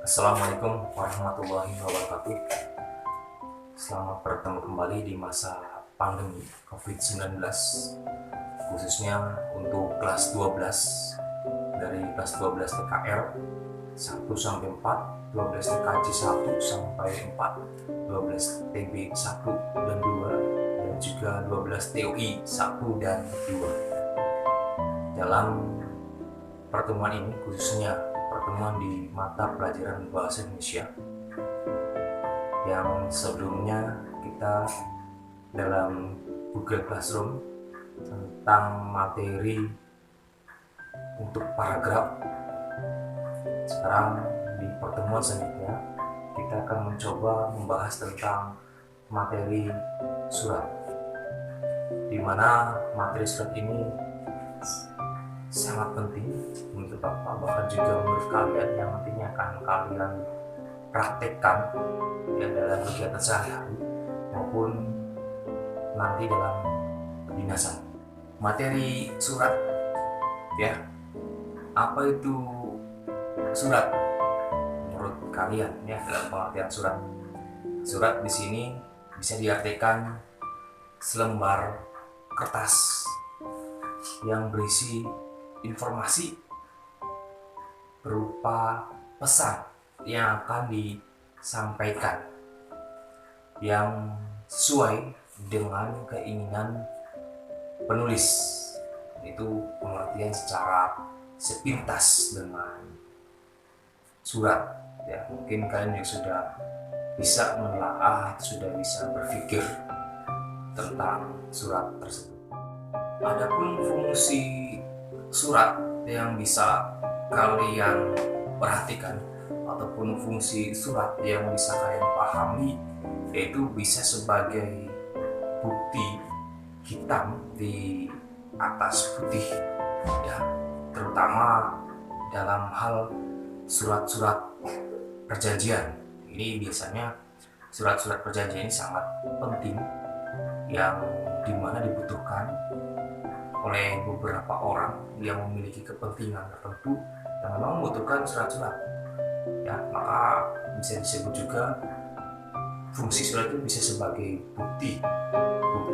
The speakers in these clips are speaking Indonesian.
Assalamualaikum warahmatullahi wabarakatuh. Selamat bertemu kembali di masa pandemi COVID-19, khususnya untuk kelas 12, dari kelas 12 TKR 1 sampai 4, 12 TKJ 1 sampai 4, 12 TB 1 dan 2, dan juga 12 TOI 1 dan 2. Dalam pertemuan ini, khususnya pertemuan di mata pelajaran bahasa Indonesia, yang sebelumnya kita dalam Google Classroom tentang materi untuk paragraf, sekarang di pertemuan selanjutnya kita akan mencoba membahas tentang materi surat, di mana materi surat ini sangat penting untuk Bapak, bahkan juga menurut kalian yang nantinya akan kalian praktekkan ya dalam kegiatan sehari-hari maupun nanti dalam kedinasan. Materi surat, ya, apa itu surat menurut kalian ya dalam pengertian surat? Surat di sini bisa diartikan selembar kertas yang berisi informasi berupa pesan yang akan disampaikan yang sesuai dengan keinginan penulis. Itu pengertian secara sepintas dengan surat ya. Mungkin kalian juga sudah bisa menelaah, sudah bisa berpikir tentang surat tersebut. Adapun fungsi surat yang bisa kalian perhatikan ataupun fungsi surat yang bisa kalian pahami, yaitu bisa sebagai bukti hitam di atas putih ya, terutama dalam hal surat-surat perjanjian. Ini biasanya surat-surat perjanjian ini sangat penting, yang dimana dibutuhkan oleh beberapa orang yang memiliki kepentingan tertentu yang memang membutuhkan surat-surat ya. Maka bisa disebut juga fungsi surat itu bisa sebagai bukti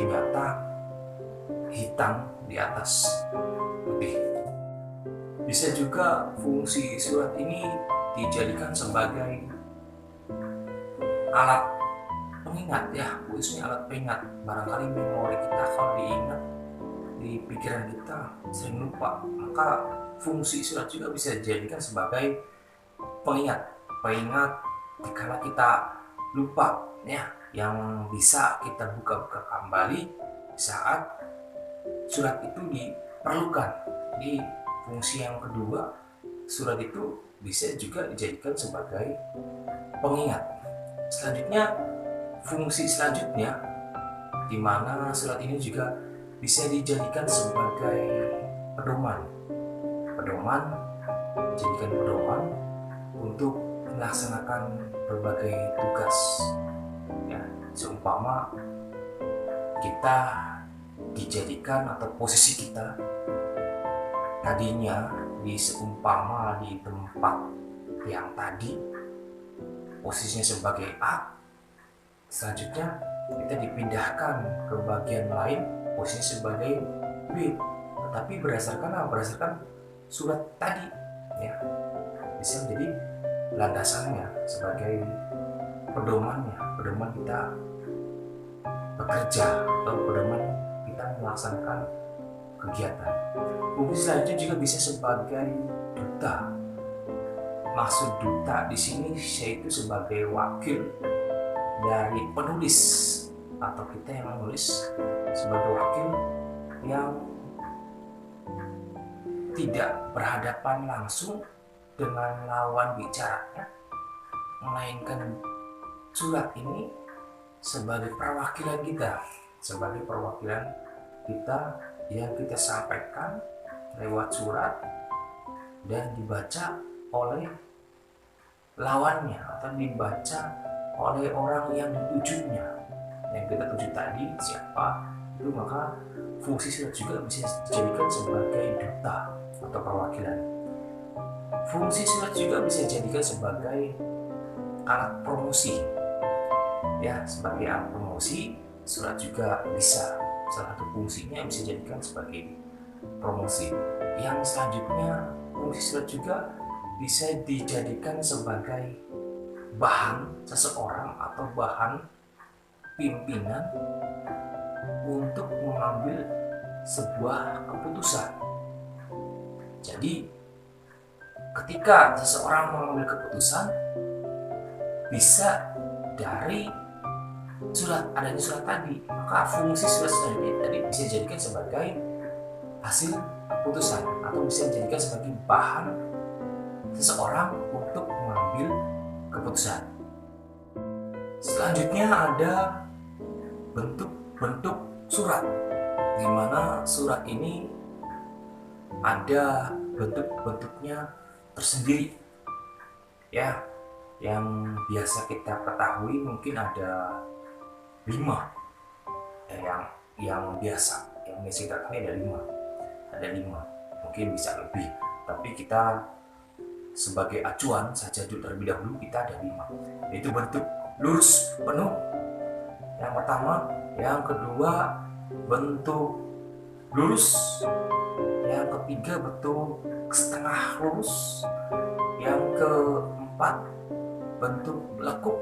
nyata hitam di atas putih. Bisa juga fungsi surat ini dijadikan sebagai alat pengingat ya, khususnya alat pengingat. Barangkali memori kita kalau diingat di pikiran kita sering lupa, maka fungsi surat juga bisa dijadikan sebagai pengingat dikala kita lupa ya, yang bisa kita buka-buka kembali saat surat itu diperlukan. Jadi fungsi yang kedua, surat itu bisa juga dijadikan sebagai pengingat. Selanjutnya, fungsi selanjutnya di mana surat ini juga bisa dijadikan sebagai pedoman, dijadikan pedoman untuk melaksanakan berbagai tugas ya. Seumpama kita dijadikan atau posisi kita tadinya seumpama di tempat yang tadi posisinya sebagai A, selanjutnya kita dipindahkan ke bagian lain posisinya sebagai B, tetapi berdasarkan surat tadi ya, bisa menjadi landasannya sebagai pedoman kita bekerja atau pedoman kita melaksanakan kegiatan. Fungsi selanjutnya juga bisa sebagai duta. Maksud duta di sini yaitu sebagai wakil dari penulis atau kita yang menulis, sebagai wakil yang tidak berhadapan langsung dengan lawan bicaranya, melainkan surat ini sebagai perwakilan kita, yang kita sampaikan lewat surat dan dibaca oleh lawannya atau dibaca oleh orang yang ditujunya, yang kita tuju tadi siapa itu. Maka fungsi surat juga bisa dijadikan sebagai duta atau perwakilan. Fungsi surat juga bisa dijadikan sebagai alat promosi. Ya, sebagai alat promosi, surat juga bisa, salah satu fungsinya bisa dijadikan sebagai promosi. Yang selanjutnya, fungsi surat juga bisa dijadikan sebagai bahan seseorang atau bahan pimpinan untuk mengambil sebuah keputusan. Jadi, ketika seseorang mengambil keputusan, bisa dari adanya surat tadi, maka fungsi surat tadi bisa dijadikan sebagai hasil keputusan atau bisa dijadikan sebagai bahan seseorang untuk mengambil keputusan. Selanjutnya ada bentuk-bentuk surat, di mana surat ini ada bentuk-bentuknya tersendiri. Ya, yang biasa kita ketahui mungkin ada 5. Yang biasa kita ketahui ada 5, mungkin bisa lebih, tapi kita sebagai acuan saja terlebih dahulu kita ada 5, yaitu bentuk lurus penuh yang pertama, yang kedua bentuk lurus, yang ketiga bentuk setengah lurus, yang keempat bentuk lekuk,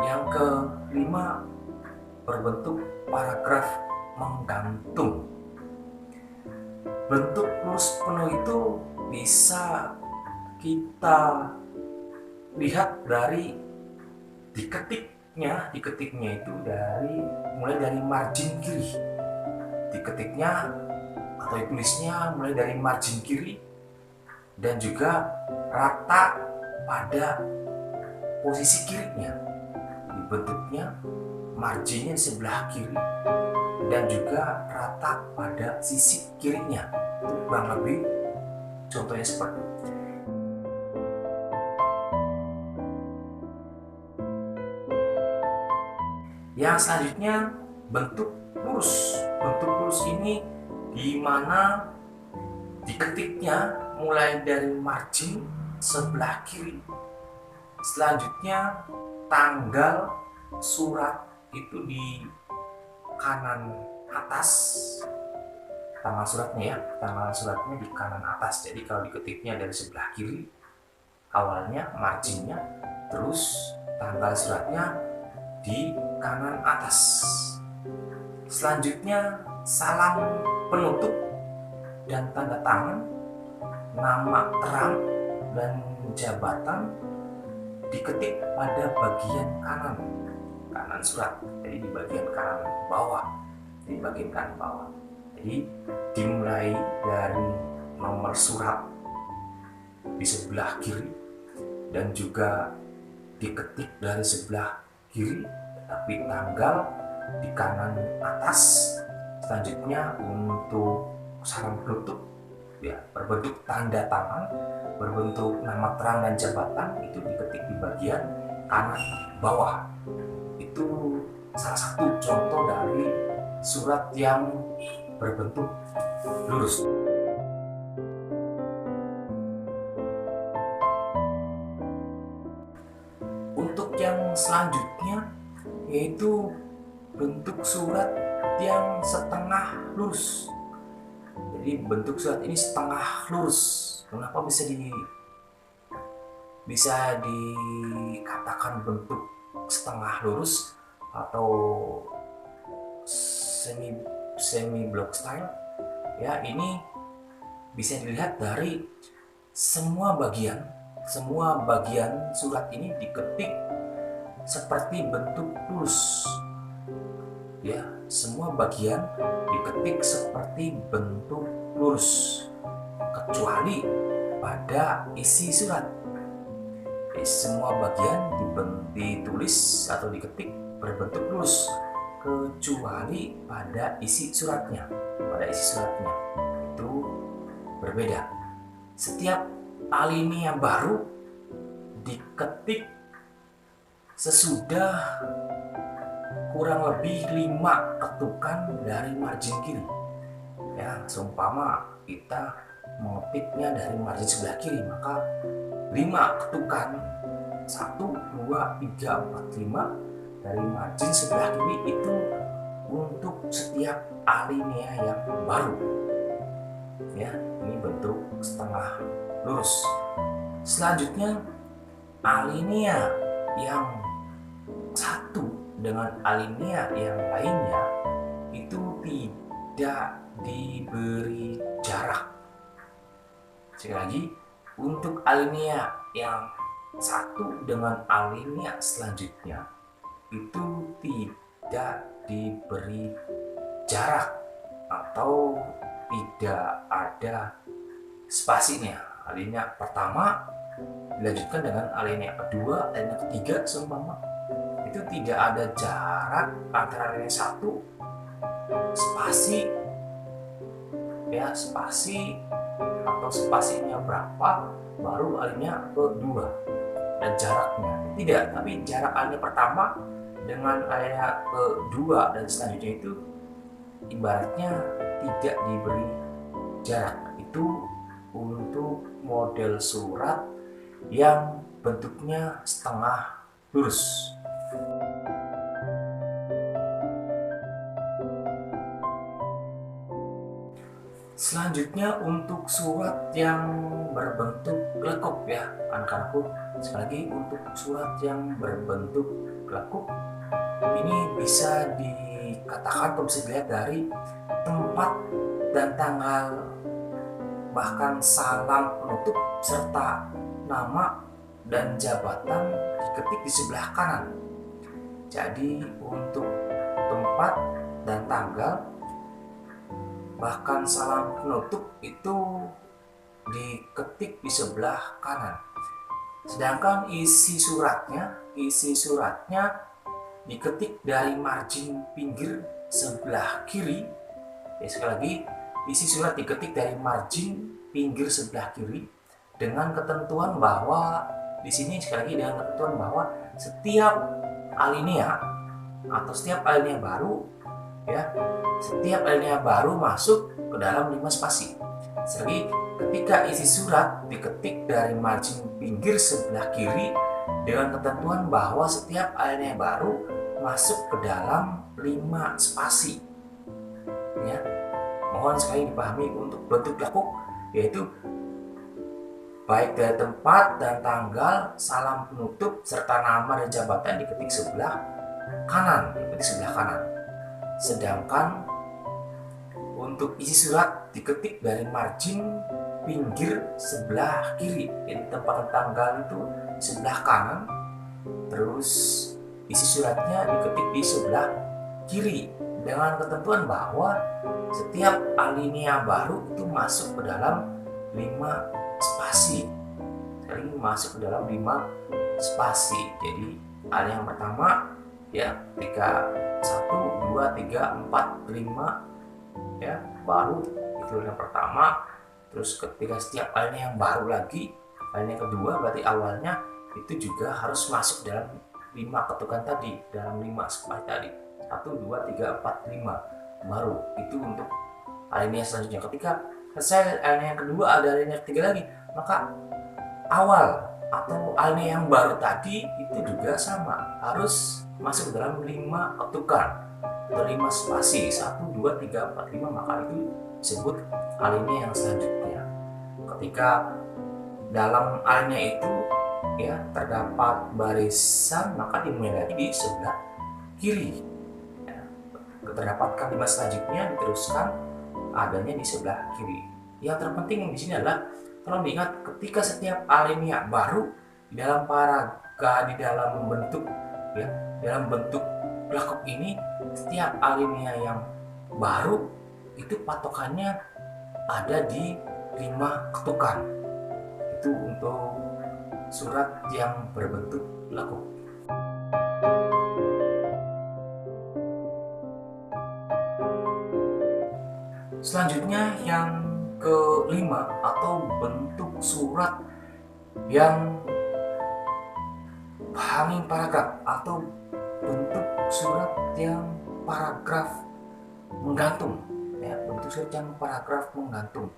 yang kelima berbentuk paragraf menggantung. Bentuk lurus penuh itu bisa kita lihat dari diketiknya itu mulai dari margin kiri, diketiknya atau tulisnya mulai dari margin kiri, dan juga rata pada posisi kirinya, dibentuknya marginnya sebelah kiri dan juga rata pada sisi kirinya. Kurang lebih contohnya seperti itu. Yang selanjutnya bentuk lurus. Bentuk lurus ini di mana diketiknya mulai dari margin sebelah kiri. Selanjutnya tanggal surat itu di kanan atas, tanggal suratnya di kanan atas. Jadi kalau diketiknya dari sebelah kiri, awalnya marginnya, terus tanggal suratnya di kanan atas. Selanjutnya salam penutup dan tanda tangan, nama terang dan jabatan diketik pada bagian kanan surat, jadi di bagian kanan bawah, jadi dimulai dari nomor surat di sebelah kiri dan juga diketik dari sebelah kiri, tapi tanggal di kanan atas. Selanjutnya untuk salam penutup ya berbentuk tanda tangan, berbentuk nama terang dan jabatan, itu diketik di bagian kanan bawah. Itu salah satu contoh dari surat yang berbentuk lurus. Untuk yang selanjutnya yaitu bentuk surat yang setengah lurus. Jadi bentuk surat ini setengah lurus. Kenapa bisa dikatakan bentuk setengah lurus atau semi block style? Ya, ini bisa dilihat dari semua bagian surat ini diketik seperti bentuk lurus. Ya, semua bagian diketik seperti bentuk lurus kecuali pada isi surat. Semua bagian ditulis atau diketik berbentuk lurus kecuali pada isi suratnya. Itu berbeda. Setiap alinea baru diketik sesudah kurang lebih 5 ketukan dari margin kiri. Ya, seumpama kita mengetiknya dari margin sebelah kiri, maka 5 ketukan 1, 2, 3, 4, 5 dari margin sebelah kiri itu untuk setiap alinea yang baru. Ya, ini bentuk setengah lurus. Selanjutnya alinea yang satu dengan alinea yang lainnya itu tidak diberi jarak. Sekali lagi, untuk alinea yang satu dengan alinea selanjutnya itu tidak diberi jarak atau tidak ada spasinya. Alinea pertama dilanjutkan dengan alinea kedua, alinea ketiga seumpama, itu tidak ada jarak antara alinea satu spasi atau spasinya berapa baru alinea kedua dan jaraknya tidak, tapi jarak alinea pertama dengan alinea kedua dan selanjutnya itu ibaratnya tidak diberi jarak. Itu untuk model surat yang bentuknya setengah lurus. Selanjutnya untuk surat yang berbentuk lekuk ya anak-anakku. Sekali lagi, untuk surat yang berbentuk lekuk ini bisa dikatakan atau bisa dilihat dari tempat dan tanggal, bahkan salam penutup serta nama dan jabatan diketik di sebelah kanan. Jadi untuk tempat dan tanggal bahkan salam penutup itu diketik di sebelah kanan. Sedangkan isi suratnya diketik dari margin pinggir sebelah kiri. Ya, sekali lagi, isi surat diketik dari margin pinggir sebelah kiri dengan ketentuan bahwa di sini sekali lagi dengan ketentuan bahwa setiap alinea atau setiap alinea baru ya, setiap alinea baru masuk ke dalam 5 spasi. Sekali, ketika isi surat diketik dari margin pinggir sebelah kiri dengan ketentuan bahwa setiap alinea baru masuk ke dalam 5 spasi. Ya, mohon sekali dipahami untuk bentuk lekuk, yaitu baik dari tempat dan tanggal, salam penutup serta nama dan jabatan diketik sebelah kanan, Sedangkan untuk isi surat diketik dari margin pinggir sebelah kiri, jadi tempat tanggal itu sebelah kanan, terus isi suratnya diketik di sebelah kiri dengan ketentuan bahwa setiap alinea baru itu masuk ke dalam 5 spasi. Jadi masuk ke dalam 5 spasi. Jadi alinea yang pertama ya, ketika 1, 2, 3, 4, 5 ya, baru itu yang pertama. Terus ketika setiap alinea yang baru lagi, alinea kedua berarti awalnya itu juga harus masuk dalam 5 ketukan tadi, dalam 5 spasi tadi. 1, 2, 3, 4, 5 baru itu untuk alinea selanjutnya. Ketika selesai alinea yang kedua, ada alinea ketiga lagi, maka awal atau alinea yang baru tadi itu juga sama, harus masuk dalam 5 ketukan atau 5 spasi, 1, 2, 3, 4, 5, maka itu disebut alinea yang selanjutnya. Ketika dalam alinea itu ya terdapat barisan, maka dimulai lagi di sebelah kiri. Ya, terdapat kalimat selanjutnya diteruskan adanya di sebelah kiri. Yang terpenting di sini adalah tolong diingat, ketika setiap alinea baru di dalam paragraf, di dalam bentuk ya, dalam bentuk lekuk ini, setiap alinea yang baru itu patokannya ada di 5 ketukan. Itu untuk surat yang berbentuk lekuk. Selanjutnya yang kelima atau bentuk surat yang hanging paragraf atau bentuk surat yang paragraf menggantung ya, bentuk surat yang paragraf menggantung.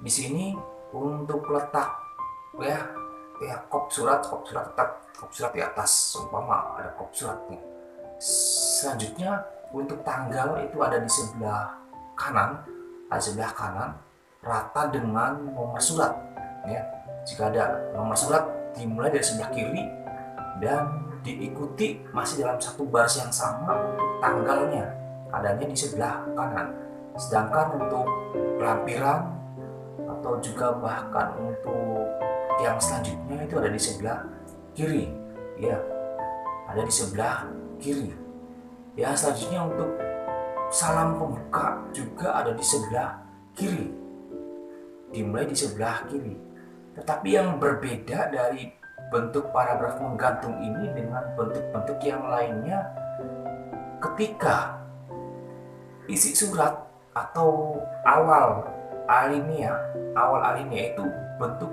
Di sini untuk letak ya kop surat tetap kop surat di atas, umpama ada kop suratnya. Selanjutnya untuk tanggal itu ada di sebelah kanan, rata dengan nomor surat ya. Jika ada nomor surat dimulai dari sebelah kiri dan diikuti masih dalam satu baris yang sama untuk tanggalnya adanya di sebelah kanan. Sedangkan untuk lampiran atau juga bahkan untuk yang selanjutnya itu ada di sebelah kiri ya, ada di sebelah kiri ya. Selanjutnya untuk salam pembuka juga ada di sebelah kiri, dimulai di sebelah kiri. Tetapi yang berbeda dari bentuk paragraf menggantung ini dengan bentuk-bentuk yang lainnya, ketika isi surat atau awal alinea itu bentuk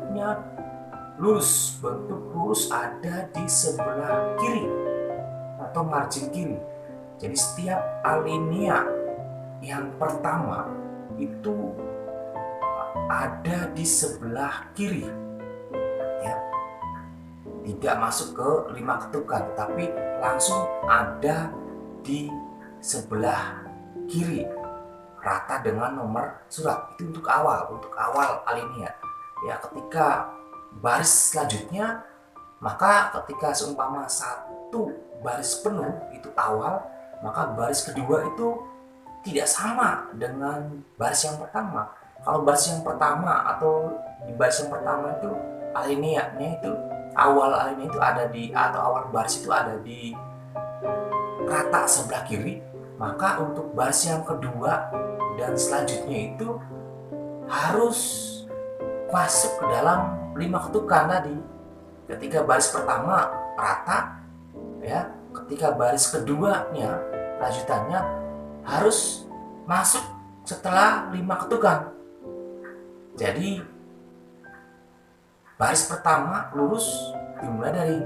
lurus ada di sebelah kiri atau margin kiri. Jadi setiap alinea yang pertama itu ada di sebelah kiri ya, tidak masuk ke 5 ketukan tetapi langsung ada di sebelah kiri rata dengan nomor surat. Itu untuk awal alinea ya. Ketika baris selanjutnya, maka ketika seumpama satu baris penuh itu awal, maka baris kedua itu tidak sama dengan baris yang pertama. Kalau baris yang pertama atau di baris yang pertama itu alineanya itu awal alinea itu ada di, atau awal baris itu ada di rata sebelah kiri, maka untuk baris yang kedua dan selanjutnya itu harus masuk ke dalam 5 ketukan tadi. Ketika baris pertama rata ya, ketika baris keduanya lanjutannya harus masuk setelah 5 ketukan. Jadi baris pertama lurus dimulai dari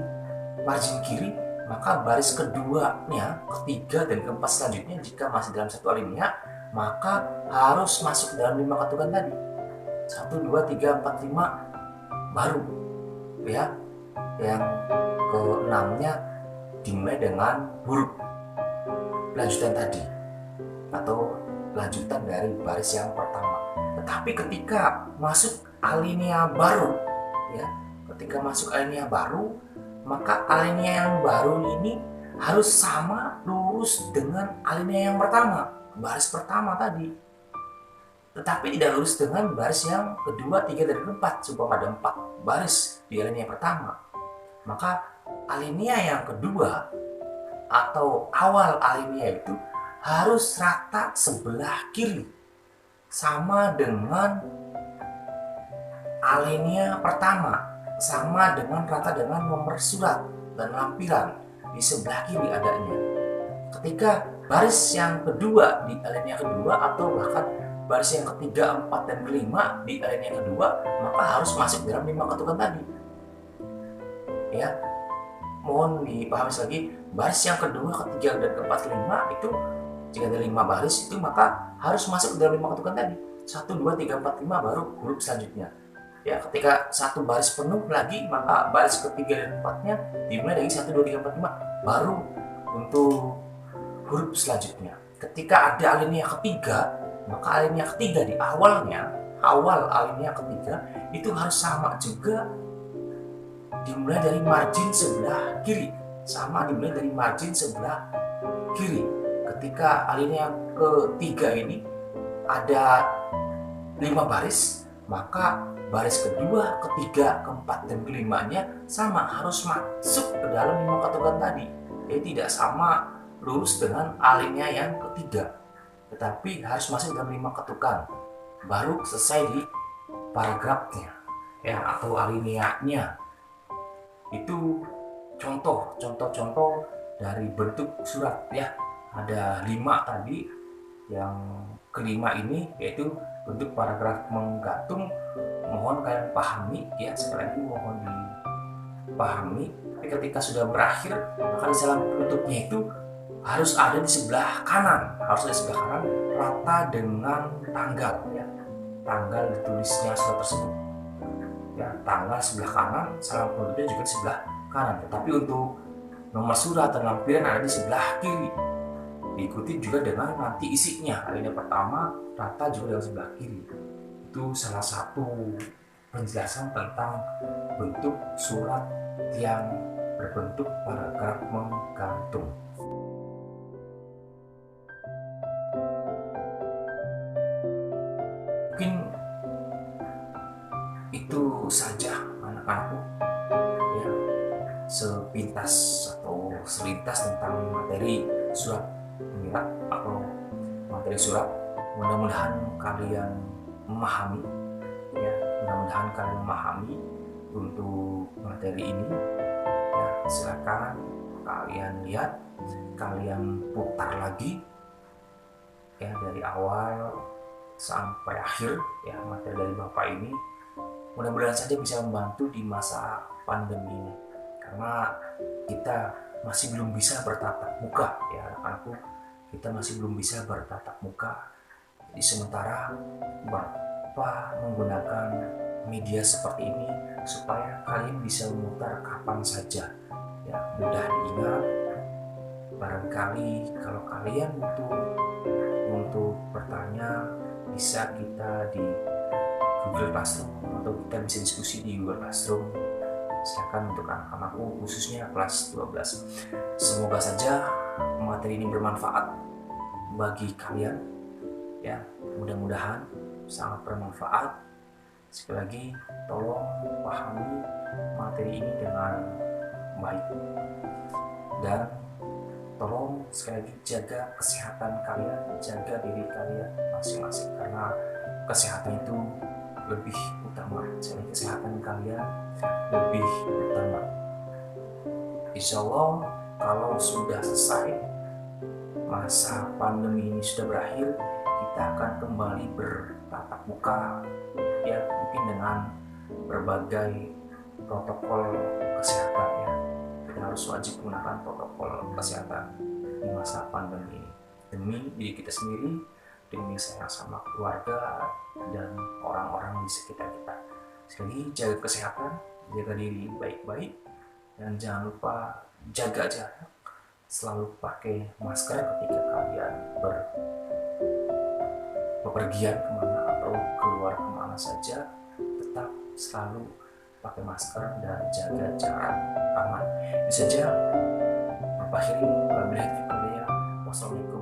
margin kiri, maka baris keduanya, ketiga dan keempat selanjutnya jika masih dalam satu alinea maka harus masuk dalam 5 ketukan tadi. 1, 2, 3, 4, 5 baru ya. Yang keenamnya dimulai dengan huruf lanjutan tadi atau lanjutan dari baris yang pertama. Tetapi ketika masuk alinea baru ya, ketika masuk alinea baru, maka alinea yang baru ini harus sama lurus dengan alinea yang pertama, baris pertama tadi. Tetapi tidak lurus dengan baris yang kedua, tiga, dan keempat. Supaya ada 4 baris di alinea pertama, maka alinea yang kedua atau awal alinea itu harus rata sebelah kiri, sama dengan alinea pertama, sama dengan rata dengan nomor surat dan lampiran di sebelah kiri adanya. Ketika baris yang kedua di alinea kedua atau bahkan baris yang ketiga, 4, dan kelima di alinea kedua, maka harus masuk dalam 5 ketukan tadi ya. Mohon dipahami lagi, baris yang kedua, ketiga, dan keempat, kelima itu jika ada 5 baris itu maka harus masuk dalam 5 ketukan tadi. 1, 2, 3, 4, 5 baru huruf selanjutnya ya. Ketika satu baris penuh lagi, maka baris ketiga dan keempatnya dimulai dari 1, 2, 3, 4, 5 baru untuk huruf selanjutnya. Ketika ada alinea ketiga, maka alinea ketiga di awal alinea ketiga itu harus sama juga, dimulai dari margin sebelah kiri, sama dimulai dari margin sebelah kiri. Ketika alinea ketiga ini ada 5 baris, maka baris kedua, ketiga, keempat, dan kelimanya sama harus masuk ke dalam 5 ketukan tadi. Jadi tidak sama lurus dengan alinea yang ketiga, tetapi harus masuk dalam 5 ketukan baru selesai di paragrafnya ya, atau alineanya. Itu contoh dari bentuk surat ya. Ada 5 tadi. Yang kelima ini yaitu bentuk paragraf menggantung. Mohon kalian pahami ya, sekali lagi mohon dipahami. Tapi ketika sudah berakhir, maka di dalam bentuknya itu harus ada di sebelah kanan, rata dengan tanggal ya. tanggal ditulisnya surat tersebut. Ya, tanggal sebelah kanan, salam penutupnya juga di sebelah kanan. Tetapi untuk nomor surat dan lampiran ada di sebelah kiri. Diikuti juga dengan nanti isinya. Alinea pertama rata juga dengan sebelah kiri. Itu salah satu penjelasan tentang bentuk surat yang berbentuk paragraf menggantung. Mungkin itu saja anak-anakku, ya, sepintas atau selintas tentang materi surat pengirat atau materi surat. Mudah-mudahan kalian memahami, ya, mudah-mudahan kalian memahami untuk materi ini. Ya, silakan kalian lihat, kalian putar lagi, ya, dari awal sampai akhir, ya, materi dari Bapak ini. Mudah-mudahan saja bisa membantu di masa pandemi ini, karena kita masih belum bisa bertatap muka, ya anak-anakku, kita masih belum bisa bertatap muka. Jadi sementara Bapak menggunakan media seperti ini supaya kalian bisa memutar kapan saja, ya, mudah diingat. Barangkali kalau kalian butuh untuk bertanya, bisa kita di Google Classroom atau kita bisa diskusi di Google Classroom. Silakan untuk anak-anakku khususnya kelas 12. Semoga saja materi ini bermanfaat bagi kalian, ya, mudah-mudahan sangat bermanfaat. Sekali lagi tolong pahami materi ini dengan baik, dan tolong sekali lagi jaga kesehatan kalian, jaga diri kalian masing-masing, karena kesehatan itu lebih utama. Jadi kesehatan kalian lebih utama. Insya Allah kalau sudah selesai masa pandemi ini, sudah berakhir, kita akan kembali bertatap muka, ya, mungkin dengan berbagai protokol kesehatan, ya. Kita harus wajib menggunakan protokol kesehatan di masa pandemi ini demi diri kita sendiri, demi sayang sama keluarga dan orang-orang di sekitar kita. Sekali lagi, jaga kesehatan, jaga diri baik-baik, dan jangan lupa jaga jarak. Selalu pakai masker ketika kalian bepergian kemana atau keluar kemana saja. Tetap selalu pakai masker dan jaga jarak aman. Itu saja. Wassalamualaikum.